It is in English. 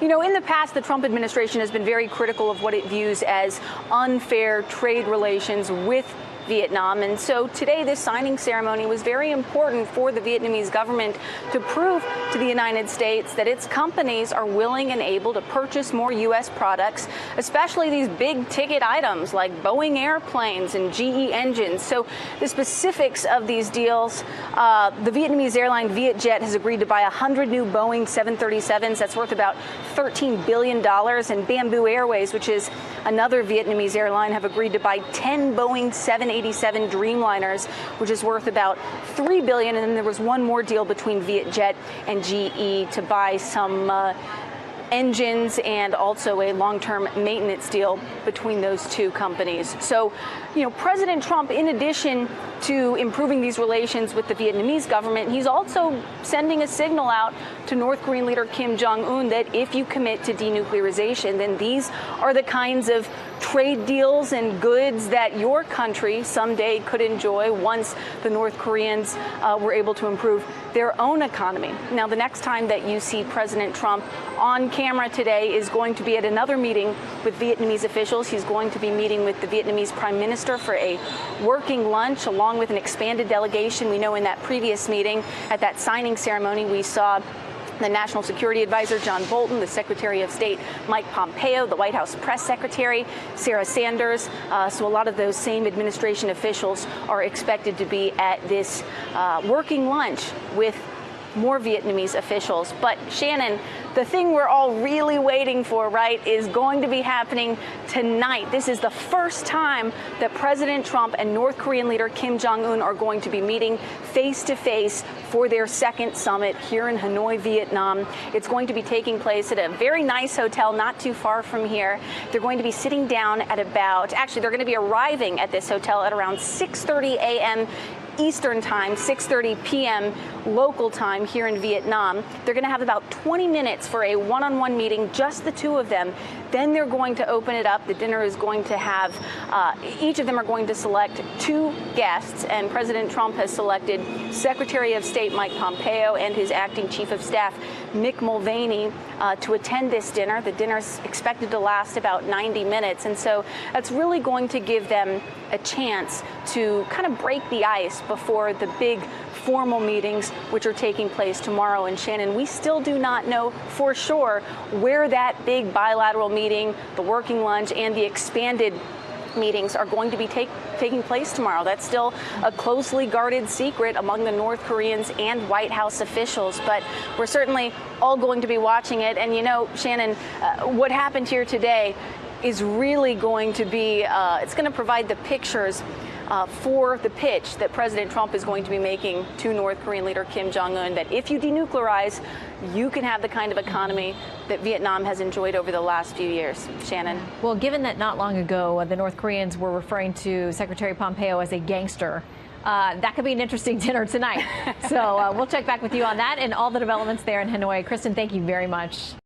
You know, in the past, the Trump administration has been very critical of what it views as unfair trade relations with Vietnam. And so today, this signing ceremony was very important for the Vietnamese government to prove to the United States that its companies are willing and able to purchase more U.S. products, especially these big ticket items like Boeing airplanes and GE engines. So the specifics of these deals, the Vietnamese airline Vietjet has agreed to buy 100 new Boeing 737s. That's worth about $13 billion. And Bamboo Airways, which is another Vietnamese airline, have agreed to buy 10 Boeing 787 Dreamliners, which is worth about $3 billion. And then there was one more deal between Vietjet and GE to buy some engines and also a long-term maintenance deal between those two companies. So, you know, President Trump, in addition to improving these relations with the Vietnamese government, he's also sending a signal out to North Korean leader Kim Jong Un that if you commit to denuclearization, then these are the kinds of trade deals and goods that your country someday could enjoy once the North Koreans were able to improve their own economy. Now, the next time that you see President Trump on camera today is going to be at another meeting with Vietnamese officials. He's going to be meeting with the Vietnamese Prime Minister for a working lunch, along with an expanded delegation. We know in that previous meeting, at that signing ceremony, we saw the National Security Advisor, John Bolton, the Secretary of State, Mike Pompeo, the White House Press Secretary, Sarah Sanders. So a lot of those same administration officials are expected to be at this working lunch with more Vietnamese officials. But Shannon, the thing we're all really waiting for, right, is going to be happening tonight. This is the first time that President Trump and North Korean leader Kim Jong Un are going to be meeting face to face for their second summit here in Hanoi, Vietnam. It's going to be taking place at a very nice hotel not too far from here. They're going to be sitting down at actually, they're going to be arriving at this hotel at around 6:30 a.m. Eastern time, 6:30 p.m. local time here in Vietnam. They're going to have about 20 minutes for a one-on-one meeting, just the two of them. Then they're going to open it up. The dinner is going to have, each of them are going to select two guests, and President Trump has selected Secretary of State Mike Pompeo and his acting Chief of Staff Mick Mulvaney to attend this dinner. The dinner is expected to last about 90 minutes, and so that's really going to give them a chance to kind of break the ice before the big formal meetings, which are taking place tomorrow. And Shannon, we still do not know for sure where that big bilateral meeting, the working lunch, and the expanded meetings are going to be taking place tomorrow. That's still a closely guarded secret among the North Koreans and White House officials, but we're certainly all going to be watching it. And you know, Shannon, what happened here today is really going to be, it's going to provide the pictures for the pitch that President Trump is going to be making to North Korean leader Kim Jong Un, that if you denuclearize, you can have the kind of economy that Vietnam has enjoyed over the last few years. Shannon. Well, given that not long ago, the North Koreans were referring to Secretary Pompeo as a gangster, that could be an interesting dinner tonight. So we'll check back with you on that and all the developments there in Hanoi. Kristen, thank you very much.